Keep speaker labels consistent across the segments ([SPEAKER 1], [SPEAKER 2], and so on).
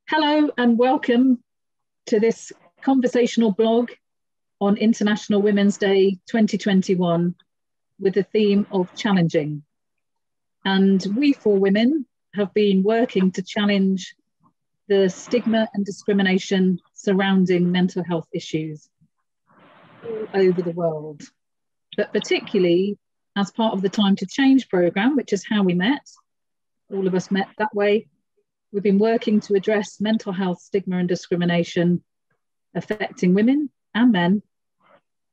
[SPEAKER 1] Hello and welcome to this conversational blog on International Women's Day 2021 with the theme of challenging. And we 4Women have been working to challenge the stigma and discrimination surrounding mental health issues all over the world, but particularly as part of the Time to Change programme, which is how we met. All of us met that way. We've been working to address mental health stigma and discrimination affecting women and men,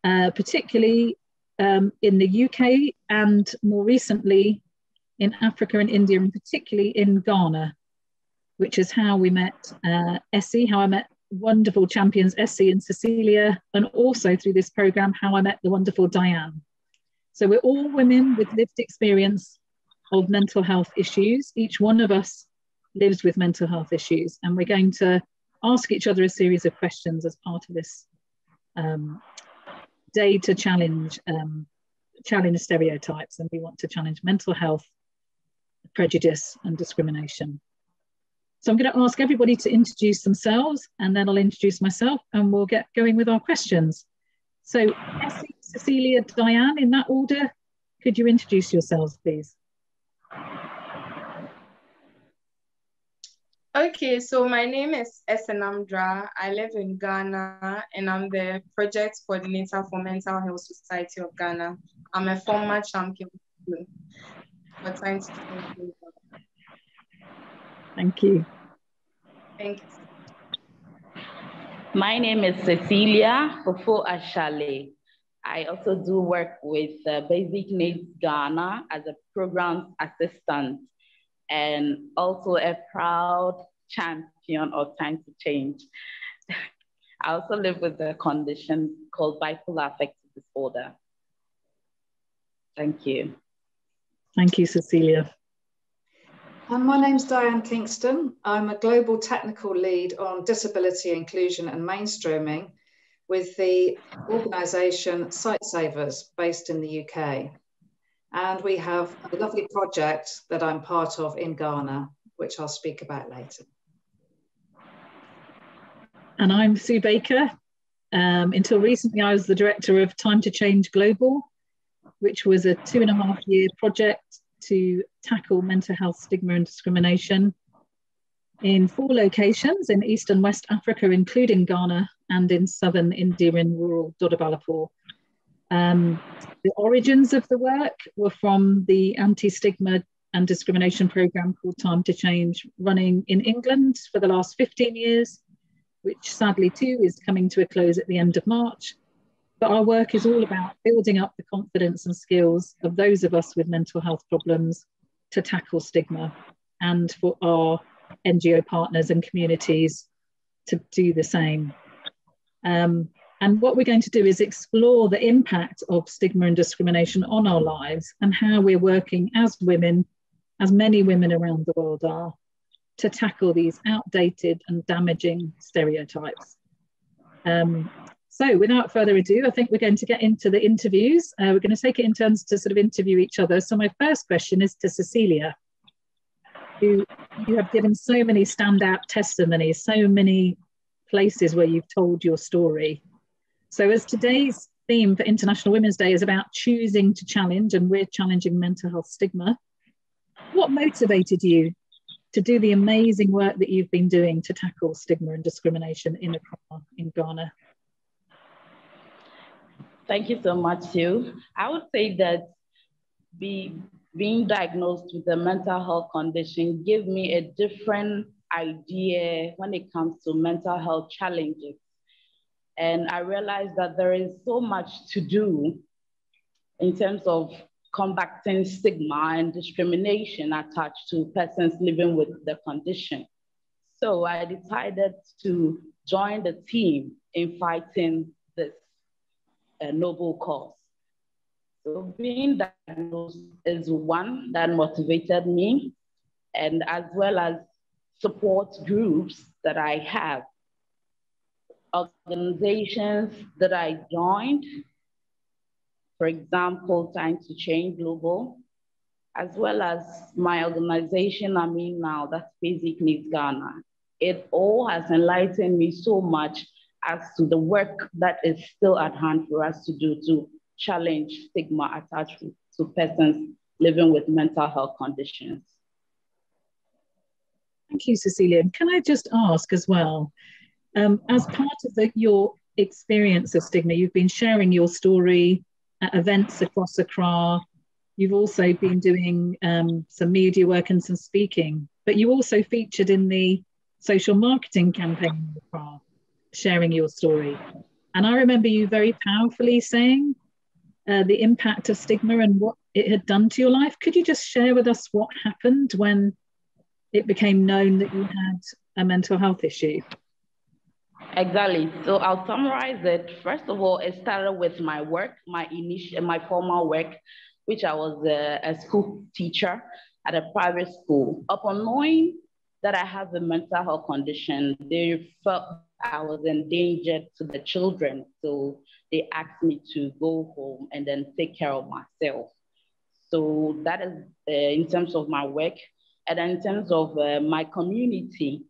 [SPEAKER 1] particularly in the UK and more recently in Africa and India, and particularly in Ghana, which is how we met Essie, how I met wonderful champions Essie and Cecilia, and also through this programme, how I met the wonderful Diane. So we're all women with lived experience of mental health issues. Each one of us lives with mental health issues, and we're going to ask each other a series of questions as part of this day to challenge stereotypes, and we want to challenge mental health, prejudice and discrimination. So I'm going to ask everybody to introduce themselves, and then I'll introduce myself and we'll get going with our questions. So Essie, Cecilia, Diane, in that order, could you introduce yourselves, please?
[SPEAKER 2] Okay, so my name is Esenamdra. I live in Ghana and I'm the project coordinator for Mental Health Society of Ghana. I'm a former champion for Time to Change.
[SPEAKER 1] Thank you.
[SPEAKER 2] Thank you.
[SPEAKER 3] My name is Cecilia Fofo Ashale. I also do work with Basic Needs Ghana as a program assistant, and also a proud champion of Time to Change. I also live with a condition called bipolar affective disorder. Thank you.
[SPEAKER 1] Thank you, Cecilia.
[SPEAKER 4] And my name's Diane Kingston. I'm a global technical lead on disability inclusion and mainstreaming with the organisation Sightsavers based in the UK. And we have a lovely project that I'm part of in Ghana, which I'll speak about later.
[SPEAKER 1] And I'm Sue Baker. Until recently, I was the director of Time to Change Global, which was a 2.5-year project to tackle mental health stigma and discrimination in 4 locations in East and West Africa, including Ghana, and in southern India in rural Dodabalapur. The origins of the work were from the anti-stigma and discrimination programme called Time to Change, running in England for the last 15 years, which sadly too is coming to a close at the end of March. But our work is all about building up the confidence and skills of those of us with mental health problems to tackle stigma, and for our NGO partners and communities to do the same. And what we're going to do is explore the impact of stigma and discrimination on our lives and how we're working as women, as many women around the world are, to tackle these outdated and damaging stereotypes. So without further ado, I think we're going to get into the interviews. We're going to take it in turns to sort of interview each other. So my first question is to Cecilia, who you have given so many standout testimonies, so many places where you've told your story. So as today's theme for International Women's Day is about choosing to challenge, and we're challenging mental health stigma, what motivated you to do the amazing work that you've been doing to tackle stigma and discrimination in Accra, in Ghana?
[SPEAKER 3] Thank you so much, Sue. I would say that being diagnosed with a mental health condition gave me a different idea when it comes to mental health challenges. And I realized that there is so much to do in terms of combating stigma and discrimination attached to persons living with the condition. So I decided to join the team in fighting this noble cause. So being diagnosed is one that motivated me, and as well as support groups that I have, organizations that I joined, for example, Time to Change Global, as well as my organization I'm in now, that's Basic Needs Ghana. it all has enlightened me so much as to the work that is still at hand for us to do to challenge stigma attached to persons living with mental health conditions.
[SPEAKER 1] Thank you, Cecilia. Can I just ask as well, as part of your experience of stigma, you've been sharing your story at events across Accra. You've also been doing some media work and some speaking, but you also featured in the social marketing campaign in Accra, sharing your story. And I remember you very powerfully saying the impact of stigma and what it had done to your life. Could you just share with us what happened when it became known that you had a mental health issue?
[SPEAKER 3] Exactly. So I'll summarize it. First of all, it started with my work, my formal work, which I was a school teacher at a private school. Upon knowing that I have a mental health condition, they felt I was endangered to the children. So they asked me to go home and then take care of myself. So that is in terms of my work. And then in terms of my community,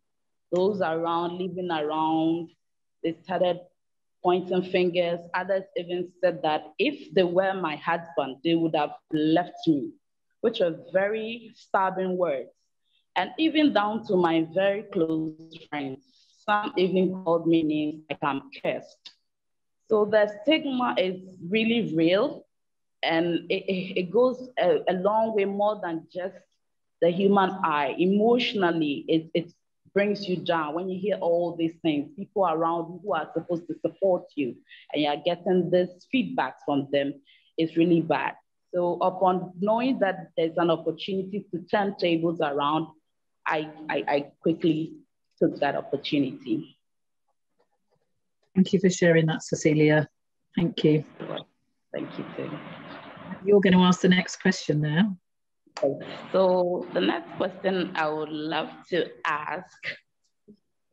[SPEAKER 3] those around, living around, they started pointing fingers. Others even said that if they were my husband, they would have left me, which were very stubborn words. And even down to my very close friends, some even called me names like I'm cursed. So the stigma is really real, and it goes a long way more than just the human eye. Emotionally, it brings you down when you hear all these things. People around you who are supposed to support you, and you're getting this feedback from them, is really bad. So upon knowing that there's an opportunity to turn tables around, I quickly took that opportunity.
[SPEAKER 1] Thank you for sharing that, Cecilia. Thank you.
[SPEAKER 3] Thank you too.
[SPEAKER 1] You're going to ask the next question now.
[SPEAKER 3] So the next question I would love to ask,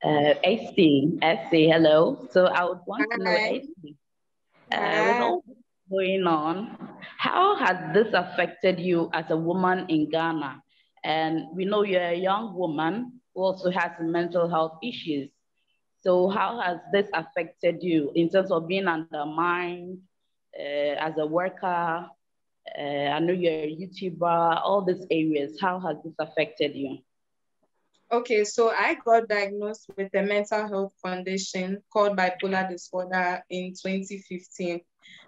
[SPEAKER 3] AC, hello. So I would want to know, AC, with all this going on, how has this affected you as a woman in Ghana? And we know you're a young woman who also has mental health issues. So how has this affected you in terms of being undermined as a worker? I know you're a YouTuber, all these areas. How has this affected you?
[SPEAKER 2] Okay, so I got diagnosed with a mental health condition called bipolar disorder in 2015.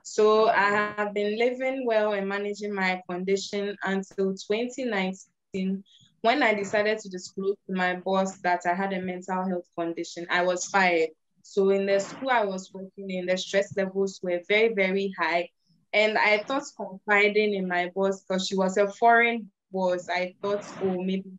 [SPEAKER 2] So I have been living well and managing my condition until 2019, when I decided to disclose to my boss that I had a mental health condition. I was fired. So in the school I was working in, the stress levels were very, very high. And I thought confiding in my boss, because she was a foreign boss, I thought, oh, maybe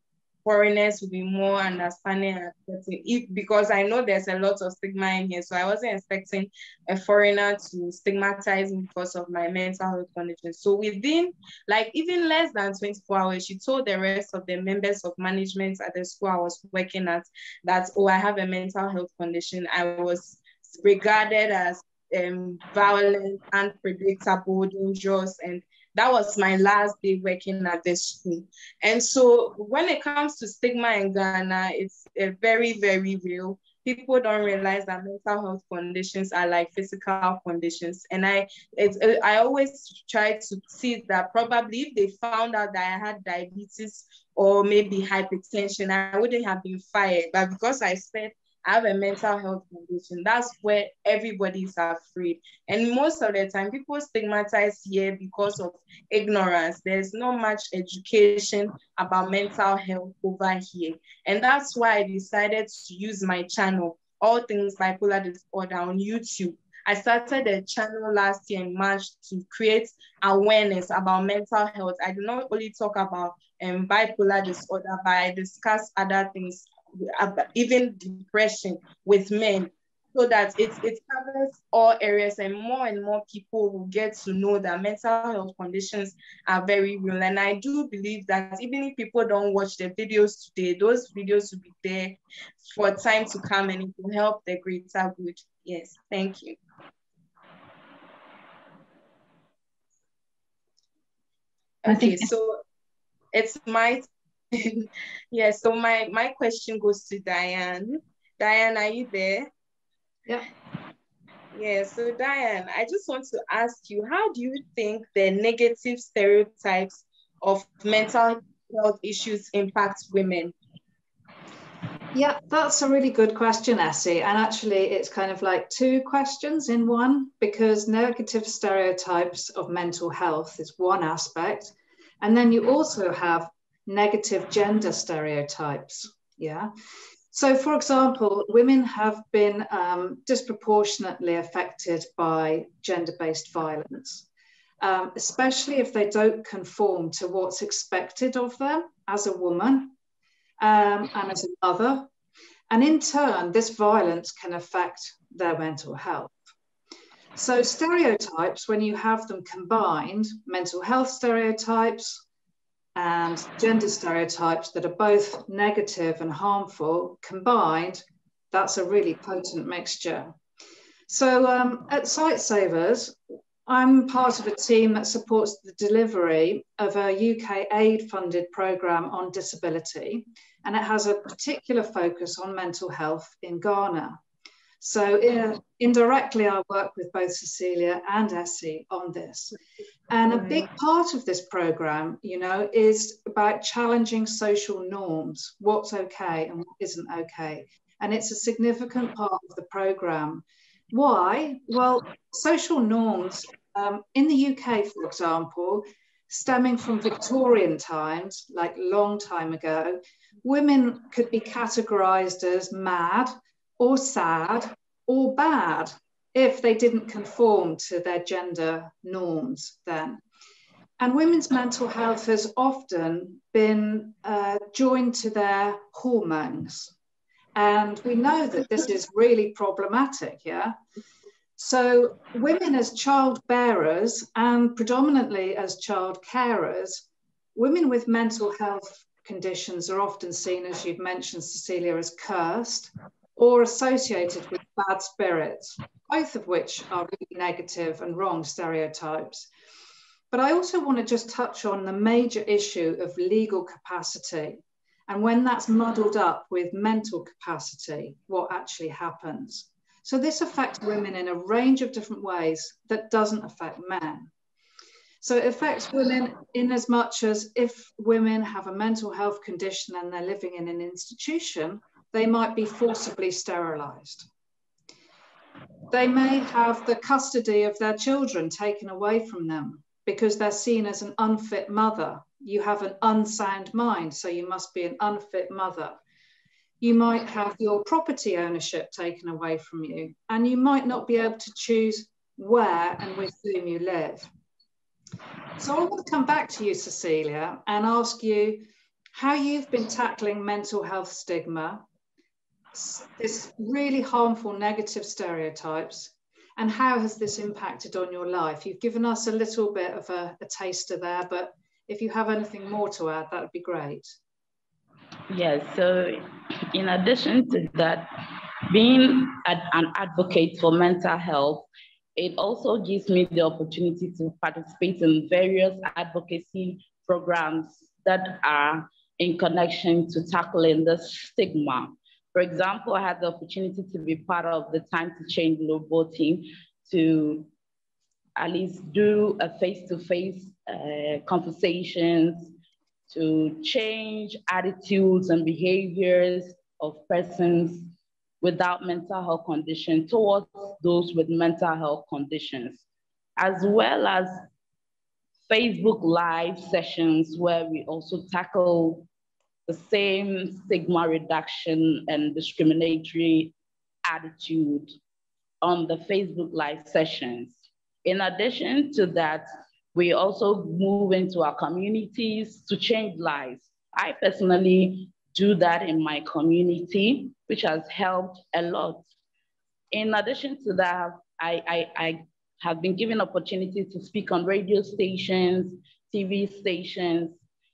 [SPEAKER 2] foreigners will be more understanding and accepting, because I know there's a lot of stigma in here. So I wasn't expecting a foreigner to stigmatize me because of my mental health condition. So within like even less than 24 hours, she told the rest of the members of management at the school I was working at that, oh, I have a mental health condition. I was regarded as violent, unpredictable, dangerous, and that was my last day working at the school. And so when it comes to stigma in Ghana, it's very, very real. People don't realize that mental health conditions are like physical conditions. And I always try to see that probably if they found out that I had diabetes or maybe hypertension, I wouldn't have been fired. But because I said I have a mental health condition, that's where everybody's afraid. And most of the time, people stigmatize here because of ignorance. There's not much education about mental health over here. And that's why I decided to use my channel, All Things Bipolar Disorder, on YouTube. I started a channel last year in March to create awareness about mental health. I do not only talk about bipolar disorder, but I discuss other things, even depression with men, so that it covers all areas, and more people will get to know that mental health conditions are very real. And I do believe that even if people don't watch the videos today, those videos will be there for time to come, and it will help the greater good. Yes, thank you. Okay, so it's my Yeah, so my question goes to Diane. Diane, are you there?
[SPEAKER 4] Yeah.
[SPEAKER 2] Yeah, so Diane, I just want to ask you, how do you think the negative stereotypes of mental health issues impact women?
[SPEAKER 4] Yeah, that's a really good question, Essie. And actually, it's kind of like two questions in one, because negative stereotypes of mental health is one aspect. And then you also have negative gender stereotypes. Yeah. So, for example, women have been disproportionately affected by gender-based violence, especially if they don't conform to what's expected of them as a woman. And as a mother. And in turn, this violence can affect their mental health. So stereotypes, when you have them combined, mental health stereotypes and gender stereotypes that are both negative and harmful, combined, that's a really potent mixture. So at Sightsavers, I'm part of a team that supports the delivery of a UK aid-funded programme on disability, and it has a particular focus on mental health in Ghana. So indirectly, I work with both Cecilia and Essie on this. And a big part of this programme, you know, is about challenging social norms, what's okay and what isn't okay. And it's a significant part of the programme. Why? Well, social norms in the UK, for example, stemming from Victorian times, like a long time ago, women could be categorised as mad or sad or bad if they didn't conform to their gender norms then. And women's mental health has often been joined to their hormones. And we know that this is really problematic, yeah? So women as child bearers and predominantly as child carers, women with mental health conditions are often seen, as you've mentioned, Cecilia, as cursed or associated with bad spirits, both of which are really negative and wrong stereotypes. But I also want to just touch on the major issue of legal capacity. And when that's muddled up with mental capacity, what actually happens. So this affects women in a range of different ways that doesn't affect men. So it affects women in as much as if women have a mental health condition and they're living in an institution, they might be forcibly sterilised. They may have the custody of their children taken away from them because they're seen as an unfit mother. You have an unsound mind, so you must be an unfit mother. You might have your property ownership taken away from you, and you might not be able to choose where and with whom you live. So I want to come back to you, Cecilia, and ask you how you've been tackling mental health stigma, this really harmful negative stereotypes, and how has this impacted on your life? You've given us a little bit of a taster there, but if you have anything more to add, that would be great.
[SPEAKER 3] Yes, so in addition to that, being an advocate for mental health, it also gives me the opportunity to participate in various advocacy programs that are in connection to tackling the stigma. For example, I had the opportunity to be part of the Time to Change Global team to at least do a face-to-face conversations to change attitudes and behaviors of persons without mental health condition towards those with mental health conditions, as well as Facebook Live sessions where we also tackle the same stigma reduction and discriminatory attitude on the Facebook Live sessions. In addition to that, we also move into our communities to change lives. I personally do that in my community, which has helped a lot. In addition to that, I have been given opportunity to speak on radio stations, TV stations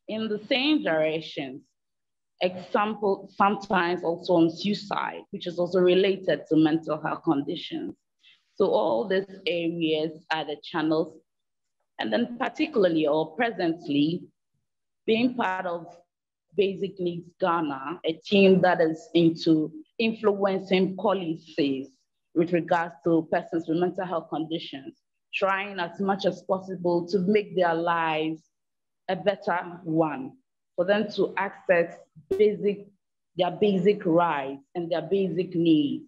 [SPEAKER 3] in the same directions. Example, sometimes also on suicide, which is also related to mental health conditions. So all these areas are the channels. And then particularly or presently, being part of Basic Needs Ghana, a team that is into influencing policies with regards to persons with mental health conditions, trying as much as possible to make their lives a better one, for them to access their basic rights and their basic needs.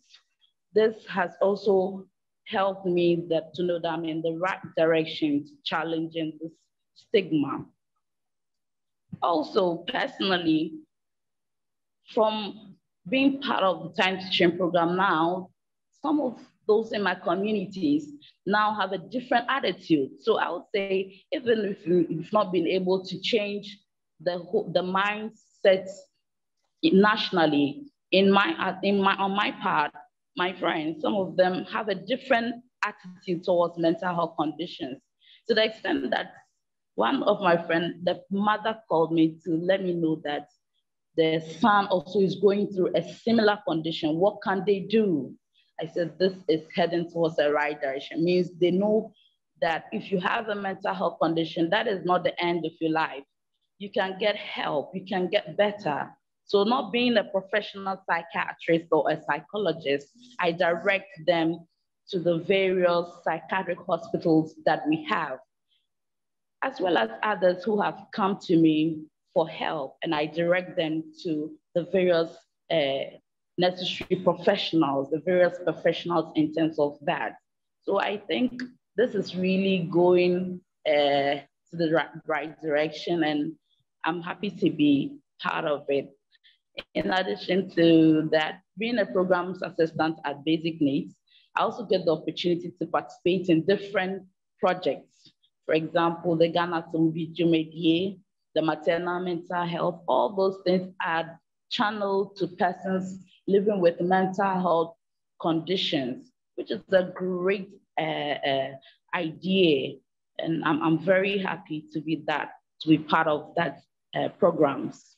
[SPEAKER 3] This has also helped me to know that I'm in the right direction to challenging this stigma. Also, personally, from being part of the Time to Change program now, some of those in my communities now have a different attitude. So I would say, even if you've not been able to change the mindset nationally, on my part, my friends, some of them have a different attitude towards mental health conditions, to the extent that one of my friends, the mother called me to let me know that their son also is going through a similar condition. What can they do? I said, this is heading towards the right direction. Means they know that if you have a mental health condition, that is not the end of your life. You can get help, you can get better. So not being a professional psychiatrist or a psychologist, I direct them to the various psychiatric hospitals that we have, as well as others who have come to me for help, and I direct them to the various necessary professionals, the various professionals in terms of that. So I think this is really going to the right direction, and I'm happy to be part of it. In addition to that, being a programs assistant at Basic Needs, I also get the opportunity to participate in different projects. For example, the Ghana Somubi Dwumadie, the maternal mental health, all those things are channeled to persons living with mental health conditions, which is a great idea. And I'm very happy to be part of that programs.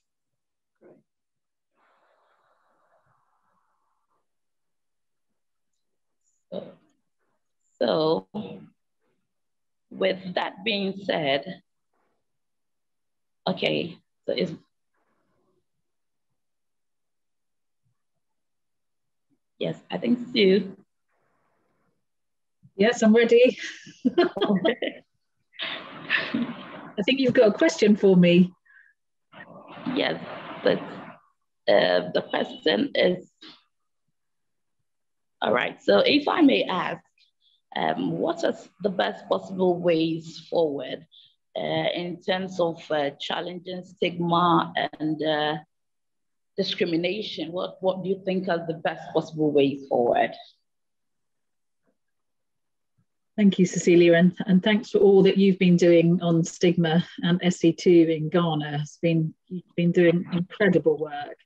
[SPEAKER 3] So with that being said, okay, so yes, I think Sue.
[SPEAKER 1] Yes, I'm ready. I think you've got a question for me.
[SPEAKER 3] Yes, but the question is, all right, so if I may ask, what are the best possible ways forward in terms of challenging stigma and discrimination? What do you think are the best possible ways forward?
[SPEAKER 1] Thank you, Cecilia, and thanks for all that you've been doing on stigma and SE2 in Ghana. You've been doing incredible work.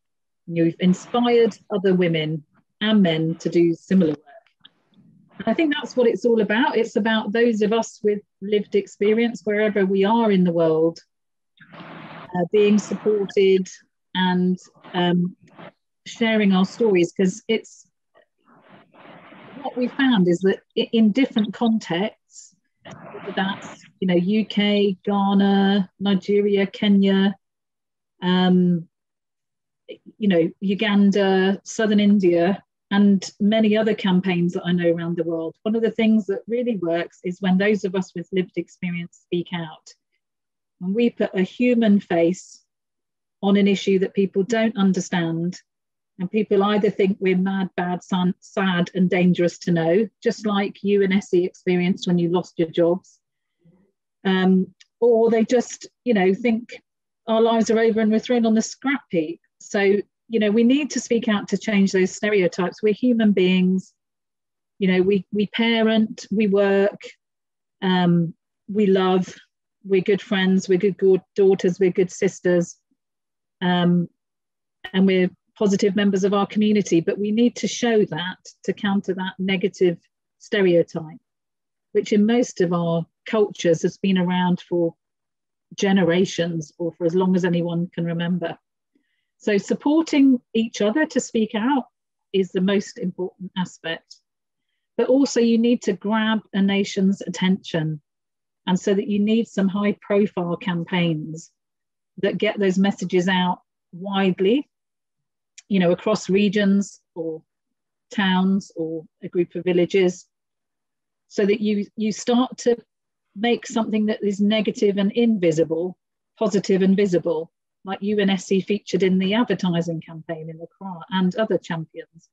[SPEAKER 1] You've inspired other women and men to do similar work. And I think that's what it's all about. It's about those of us with lived experience, wherever we are in the world, being supported and sharing our stories, because it's what we found is that in different contexts, whether that's UK, Ghana, Nigeria, Kenya, Uganda, Southern India, and many other campaigns that I know around the world, one of the things that really works is when those of us with lived experience speak out. And we put a human face on an issue that people don't understand, and people either think we're mad, bad, sad and dangerous to know, just like you and Essie experienced when you lost your jobs, or they just think our lives are over and we're thrown on the scrap heap. So we need to speak out to change those stereotypes. We're human beings, we parent, we work, we love, we're good friends, we're good daughters, we're good sisters, and we're positive members of our community. But we need to show that to counter that negative stereotype, which in most of our cultures has been around for generations or for as long as anyone can remember. So supporting each other to speak out is the most important aspect. But also you need to grab a nation's attention. And so that you need some high profile campaigns that get those messages out widely, you know, across regions or towns or a group of villages, so that you start to make something that is negative and invisible positive and visible, like UNSC featured in the advertising campaign in Accra and other champions.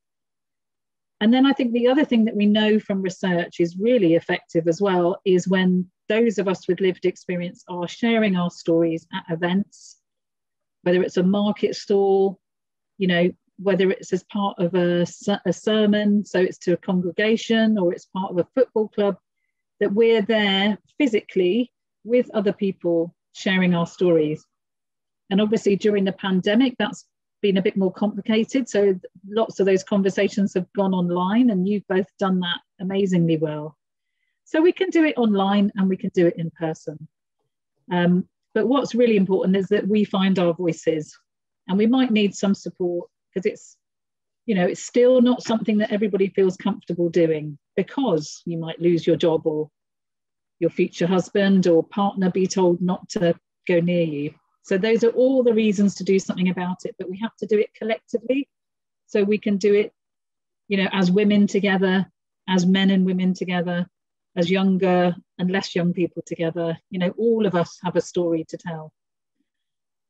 [SPEAKER 1] And then I think the other thing that we know from research is really effective as well is when those of us with lived experience are sharing our stories at events, whether it's a market stall, you know, whether it's as part of a sermon, so it's to a congregation, or it's part of a football club, that we're there physically with other people sharing our stories. And obviously during the pandemic, that's been a bit more complicated. So lots of those conversations have gone online, and you've both done that amazingly well. So we can do it online and we can do it in person. But what's really important is that we find our voices, and we might need some support, because it's, you know, it's still not something that everybody feels comfortable doing, because you might lose your job, or your future husband or partner be told not to go near you. So those are all the reasons to do something about it, but we have to do it collectively. So we can do it, you know, as women together, as men and women together, as younger and less young people together. You know, all of us have a story to tell.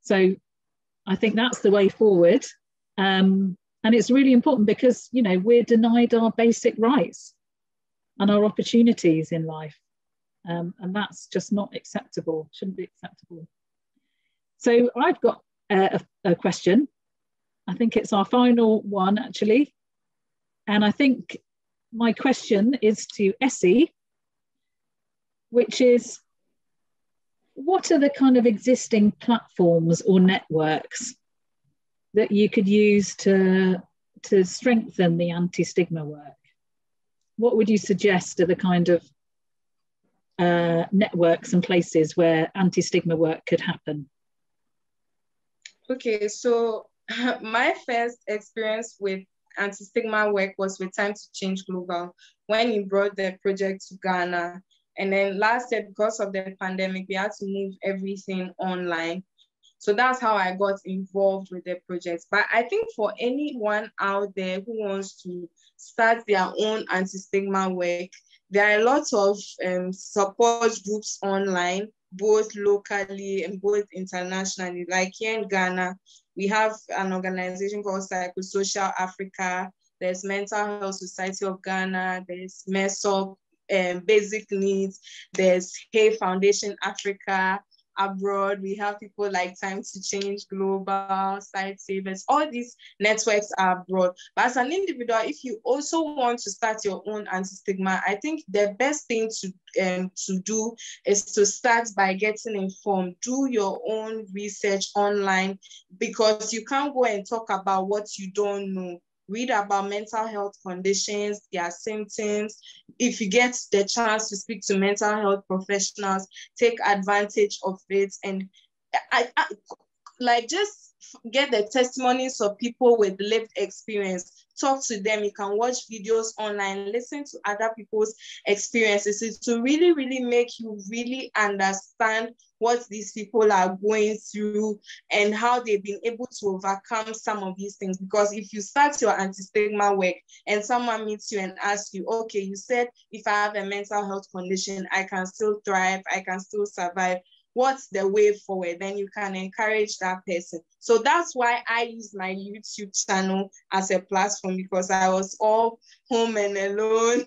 [SPEAKER 1] So I think that's the way forward. And it's really important because, you know, we're denied our basic rights and our opportunities in life. And that's just not acceptable, shouldn't be acceptable. So I've got a question. I think it's our final one, actually. And I think my question is to Essie, which is, what are the kind of existing platforms or networks that you could use to strengthen the anti-stigma work? What would you suggest are the kind of networks and places where anti-stigma work could happen?
[SPEAKER 2] Okay, so my first experience with anti-stigma work was with Time to Change Global, when he brought the project to Ghana. And then last year, because of the pandemic, we had to move everything online. So that's how I got involved with the project. But I think for anyone out there who wants to start their own anti-stigma work, there are a lot of support groups online, both locally and both internationally. Like here in Ghana, we have an organization called Psychosocial Africa. There's Mental Health Society of Ghana. There's MESOP, Basic Needs. There's Hay Foundation Africa. Abroad, we have people like Time to Change Global, Sightsavers. All these networks are abroad. But as an individual, if you also want to start your own anti-stigma, I think the best thing to do is to start by getting informed. Do your own research online, because you can't go and talk about what you don't know. Read about mental health conditions, their symptoms. If you get the chance to speak to mental health professionals, take advantage of it. And just get the testimonies of people with lived experience. Talk to them. You can watch videos online, listen to other people's experiences. It's to really, really make you really understand what these people are going through and how they've been able to overcome some of these things. Because if you start your anti-stigma work and someone meets you and asks you, okay, you said if I have a mental health condition, I can still thrive, I can still survive, what's the way forward? Then you can encourage that person. So that's why I use my YouTube channel as a platform, because I was all home and alone.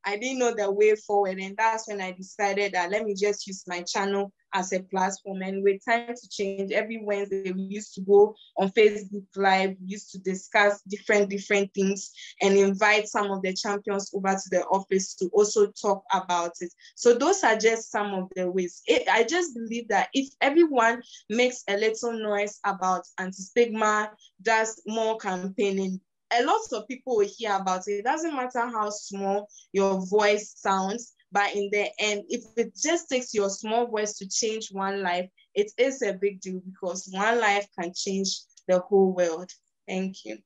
[SPEAKER 2] I didn't know the way forward. And that's when I decided that let me just use my channel as a platform. And with Time to Change, every Wednesday we used to go on Facebook Live, we used to discuss different things and invite some of the champions over to the office to also talk about it. So those are just some of the ways. I just believe that if everyone makes a little noise about anti-stigma, does more campaigning, a lot of people will hear about it. It doesn't matter how small your voice sounds, but in the end, if it just takes your small voice to change one life, it is a big deal, because one life can change the whole world. Thank you.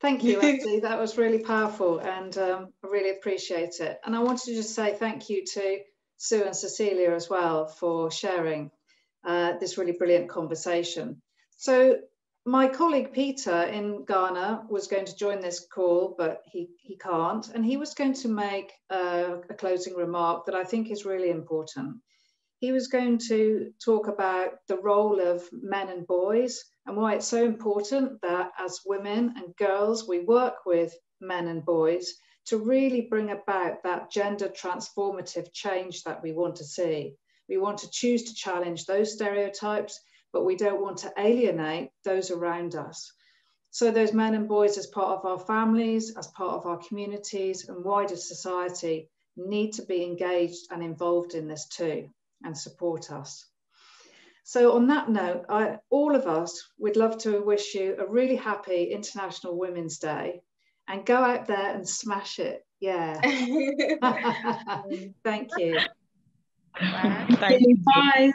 [SPEAKER 4] Thank you, Essie. That was really powerful, and I really appreciate it. And I wanted to just say thank you to Sue and Cecilia as well for sharing. this really brilliant conversation. So my colleague Peter in Ghana was going to join this call, but he can't. And he was going to make a closing remark that I think is really important. He was going to talk about the role of men and boys and why it's so important that as women and girls, we work with men and boys to really bring about that gender transformative change that we want to see. We want to choose to challenge those stereotypes, but we don't want to alienate those around us. So those men and boys as part of our families, as part of our communities and wider society need to be engaged and involved in this too and support us. So on that note, all of us would love to wish you a really happy International Women's Day and go out there and smash it. Yeah. Thank you.
[SPEAKER 2] Bye.
[SPEAKER 1] Thank you. Bye.